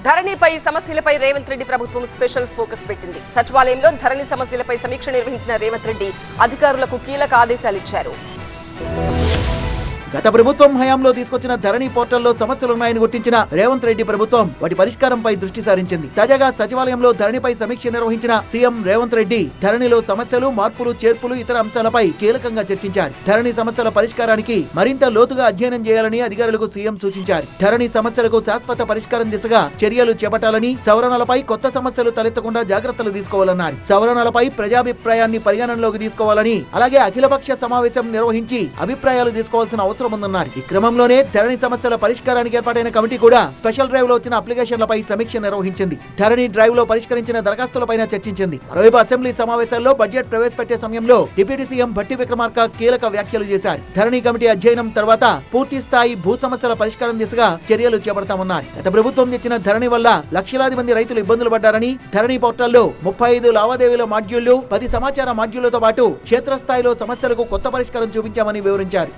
ధరణిపై సమస్యలపై రేవంత్ రెడ్డి ప్రభుత్వం special focus పెట్టింది. సచివాలయంలో ధరణి సమస్యలపై సమీక్ష నిర్వహించిన రేవంత్ రెడ్డి అధికారులకు కీలక ఆదేశాలు ఇచ్చారు. గత ప్రభుత్వం హయాంలో తీసుకొచ్చిన ధరణి పోర్టల్లో సమస్యలున్నాయని గుర్తించిన రేవంత్ రెడ్డి ప్రభుత్వం వాటి పరిష్కారంపై దృష్టి సారించింది. తాజాగా సచివాలయంలో ధరణిపై సమీక్ష నిర్వహించిన సీఎం రేవంత్ రెడ్డి ధరణిలో సమస్యలు, మార్పులు, చేర్పులు, ఇతర అంశాలపై కీలకంగా చర్చించారు. ధరణి సమస్యల పరిష్కారానికి మరింత లోతుగా అధ్యయనం చేయాలని అధికారులకు సీఎం సూచించారు. ధరణి సమస్యలకు శాశ్వత పరిష్కారం దిశగా చర్యలు చేపట్టాలని, సవరణలపై కొత్త సమస్యలు తలెత్తకుండా జాగ్రత్తలు తీసుకోవాలన్నారు. సవరణలపై ప్రజాభిప్రాయాన్ని పరిగణనలోకి తీసుకోవాలని, అలాగే అఖిలపక్ష సమావేశం నిర్వహించి అభిప్రాయాలు తీసుకోవాల్సిన అవసరం ఉందన్నారు. ఈ క్రమంలోనే ధరణి సమస్యల పరిష్కారానికి ఏర్పాటైన కమిటీ కూడా స్పెషల్ డ్రైవ్ లో వచ్చిన అప్లికేషన్లపై సమీక్ష నిర్వహించింది. ధరణి డ్రైవ్ లో పరిష్కరించిన దరఖాస్తులపై చర్చించింది. మరోవైపు అసెంబ్లీ సమావేశాల్లో బడ్జెట్ ప్రవేశపెట్టే సమయంలో డిప్యూటీ సీఎం భట్టి విక్రమార్క కీలక వ్యాఖ్యలు చేశారు. ధరణి కమిటీ అధ్యయనం తర్వాత పూర్తి స్థాయి భూ సమస్యల పరిష్కారం దిశగా చర్యలు చేపడతామన్నారు. గత ప్రభుత్వం తెచ్చిన ధరణి వల్ల లక్షలాది మంది రైతులు ఇబ్బందులు పడ్డారని, ధరణి పోర్టల్లో 35 లావాదేవీల మాడ్యూళ్లు, 10 సమాచార మాడ్యూళ్లతో పాటు క్షేత్రస్థాయిలో సమస్యలకు కొత్త పరిష్కారం చూపించామని వివరించారు.